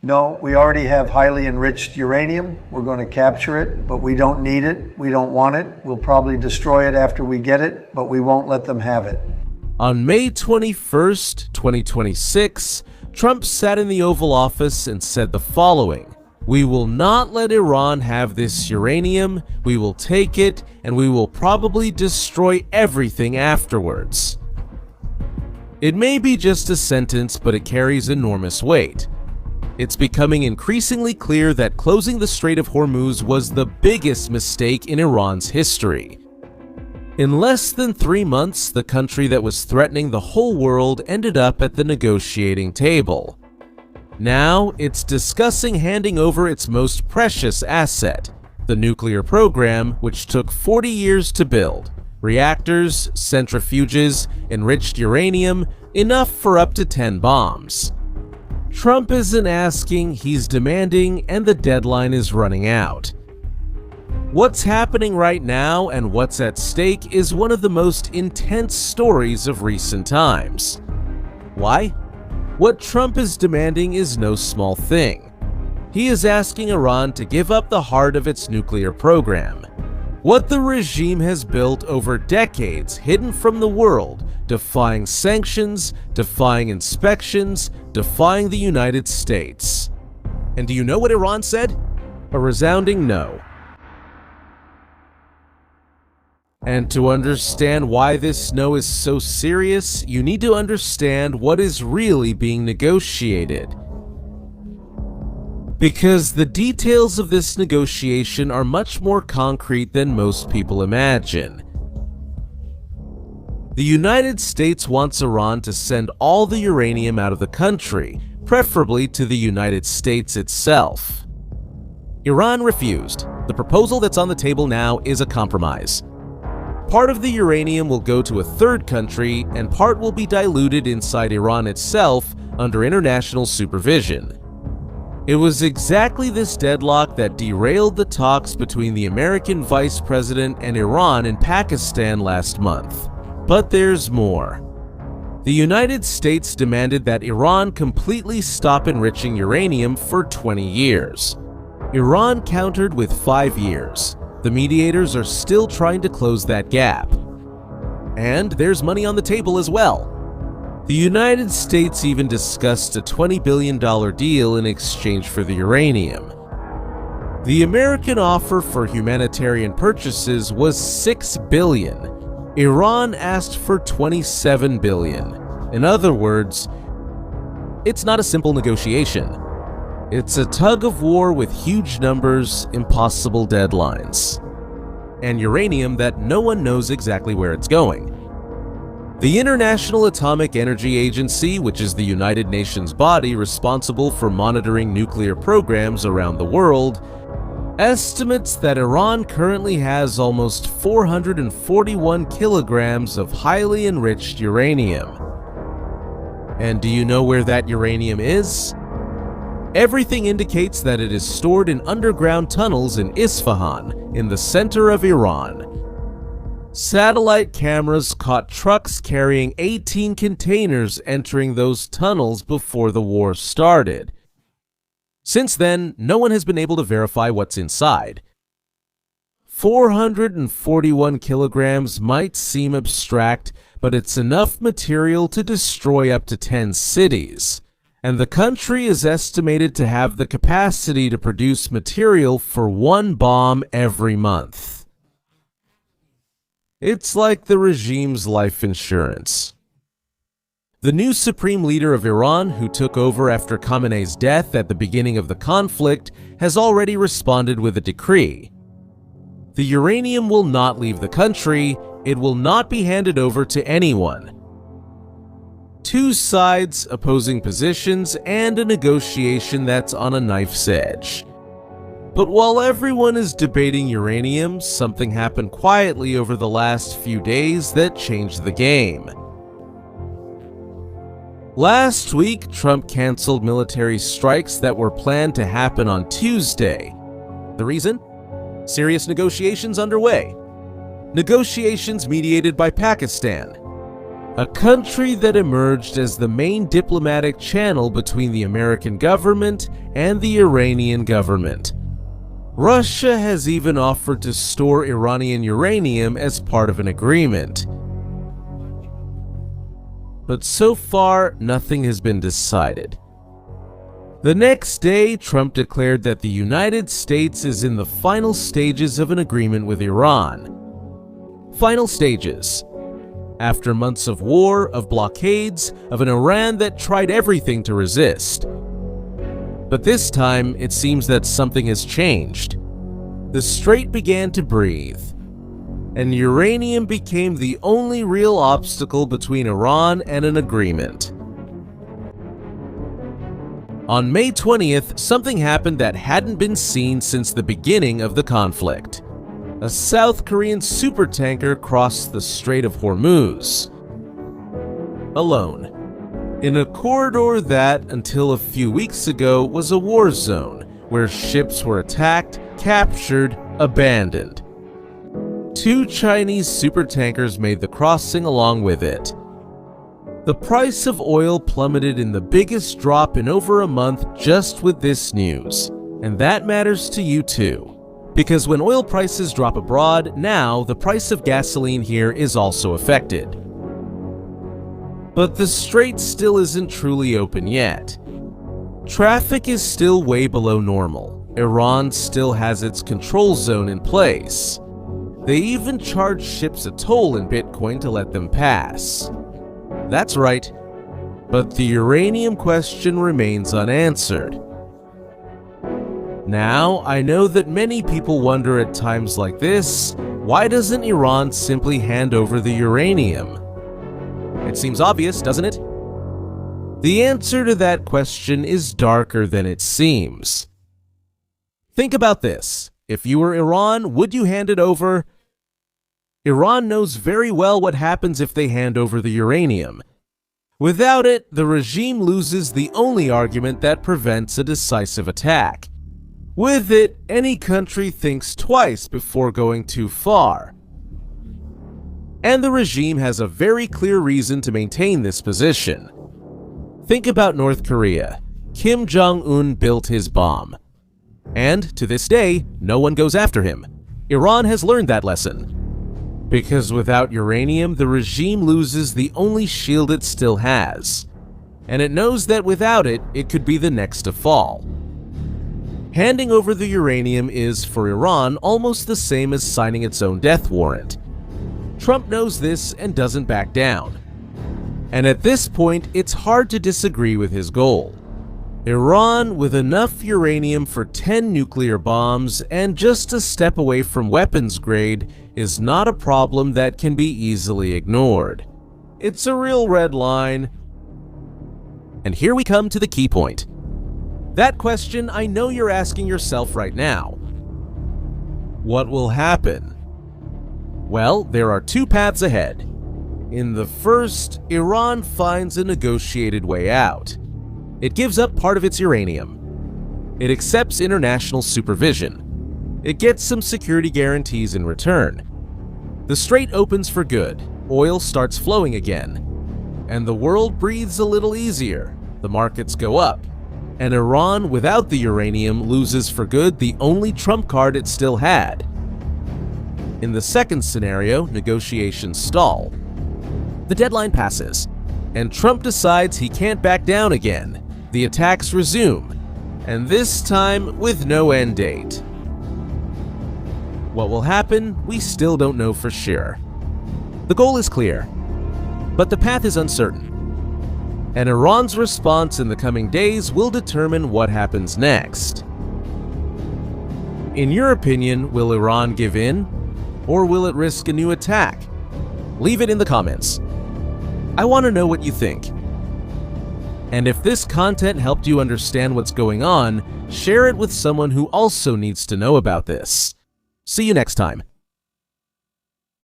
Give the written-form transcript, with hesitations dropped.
No, we already have highly enriched uranium. We're going to capture it, but we don't need it. We don't want it. We'll probably destroy it after we get it, but we won't let them have it. On May 21st, 2026, Trump sat in the Oval Office and said the following: "We will not let Iran have this uranium. We will take it, and we will probably destroy everything afterwards." It may be just a sentence, but it carries enormous weight. It's becoming increasingly clear that closing the Strait of Hormuz was the biggest mistake in Iran's history. In less than 3 months, the country that was threatening the whole world ended up at the negotiating table. Now, it's discussing handing over its most precious asset, the nuclear program, which took 40 years to build. Reactors, centrifuges, enriched uranium, enough for up to 10 bombs. Trump isn't asking, he's demanding, and the deadline is running out. What's happening right now and what's at stake is one of the most intense stories of recent times. Why? What Trump is demanding is no small thing. He is asking Iran to give up the heart of its nuclear program. What the regime has built over decades, hidden from the world, defying sanctions, defying inspections, defying the United States. And do you know what Iran said? A resounding no. And to understand why this no is so serious, you need to understand what is really being negotiated. Because the details of this negotiation are much more concrete than most people imagine. The United States wants Iran to send all the uranium out of the country, preferably to the United States itself. Iran refused. The proposal that's on the table now is a compromise. Part of the uranium will go to a third country, and part will be diluted inside Iran itself under international supervision. It was exactly this deadlock that derailed the talks between the American vice president and Iran in Pakistan last month. But there's more. The United States demanded that Iran completely stop enriching uranium for 20 years. Iran countered with 5 years. The mediators are still trying to close that gap. And there's money on the table as well. The United States even discussed a $20 billion deal in exchange for the uranium. The American offer for humanitarian purchases was $6 billion. Iran asked for $27 billion. In other words, it's not a simple negotiation. It's a tug of war with huge numbers, impossible deadlines, and uranium that no one knows exactly where it's going. The International Atomic Energy Agency, which is the United Nations body responsible for monitoring nuclear programs around the world, estimates that Iran currently has almost 441 kilograms of highly enriched uranium. And do you know where that uranium is? Everything indicates that it is stored in underground tunnels in Isfahan, in the center of Iran. Satellite cameras caught trucks carrying 18 containers entering those tunnels before the war started. Since then, no one has been able to verify what's inside. 441 kilograms might seem abstract, but it's enough material to destroy up to 10 cities. And the country is estimated to have the capacity to produce material for 1 bomb every month. It's like the regime's life insurance. The new supreme leader of Iran, who took over after Khamenei's death at the beginning of the conflict, has already responded with a decree. The uranium will not leave the country. It will not be handed over to anyone. 2 sides, opposing positions, and a negotiation that's on a knife's edge. But while everyone is debating uranium, something happened quietly over the last few days that changed the game. Last week, Trump canceled military strikes that were planned to happen on Tuesday. The reason? Serious negotiations underway. Negotiations mediated by Pakistan. a country that emerged as the main diplomatic channel between the American government and the Iranian government. Russia has even offered to store Iranian uranium as part of an agreement. But so far, nothing has been decided. The next day, Trump declared that the United States is in the final stages of an agreement with Iran. Final stages. After months of war, of blockades, of an Iran that tried everything to resist. But this time, it seems that something has changed. The Strait began to breathe, and uranium became the only real obstacle between Iran and an agreement. On May 20th, something happened that hadn't been seen since the beginning of the conflict. A South Korean supertanker crossed the Strait of Hormuz alone, in a corridor that, until a few weeks ago, was a war zone where ships were attacked, captured, abandoned. 2 Chinese supertankers made the crossing along with it. The price of oil plummeted in the biggest drop in over a month just with this news, and that matters to you too. Because when oil prices drop abroad, now the price of gasoline here is also affected. But the Strait still isn't truly open yet. Traffic is still way below normal. Iran still has its control zone in place. They even charge ships a toll in Bitcoin to let them pass. That's right. But the uranium question remains unanswered. Now, I know that many people wonder at times like this, why doesn't Iran simply hand over the uranium? It seems obvious, doesn't it? The answer to that question is darker than it seems. Think about this. If you were Iran, would you hand it over? Iran knows very well what happens if they hand over the uranium. Without it, the regime loses the only argument that prevents a decisive attack. With it, any country thinks twice before going too far. And the regime has a very clear reason to maintain this position. Think about North Korea. Kim Jong-un built his bomb. And, to this day, no one goes after him. Iran has learned that lesson. Because without uranium, the regime loses the only shield it still has. And it knows that without it, it could be the next to fall. Handing over the uranium is, for Iran, almost the same as signing its own death warrant. Trump knows this and doesn't back down. And at this point, it's hard to disagree with his goal. Iran, with enough uranium for 10 nuclear bombs and just a step away from weapons grade, is not a problem that can be easily ignored. It's a real red line. And here we come to the key point. That question I know you're asking yourself right now. What will happen? Well, there are 2 paths ahead. In the first, Iran finds a negotiated way out. It gives up part of its uranium. It accepts international supervision. It gets some security guarantees in return. The Strait opens for good. Oil starts flowing again. And the world breathes a little easier. The markets go up. And Iran, without the uranium, loses for good the only trump card it still had. In the second scenario, negotiations stall. The deadline passes, and Trump decides he can't back down again. The attacks resume, and this time with no end date. What will happen, we still don't know for sure. The goal is clear, but the path is uncertain. And Iran's response in the coming days will determine what happens next. In your opinion, will Iran give in? Or will it risk a new attack? Leave it in the comments. I want to know what you think. And if this content helped you understand what's going on, share it with someone who also needs to know about this. See you next time.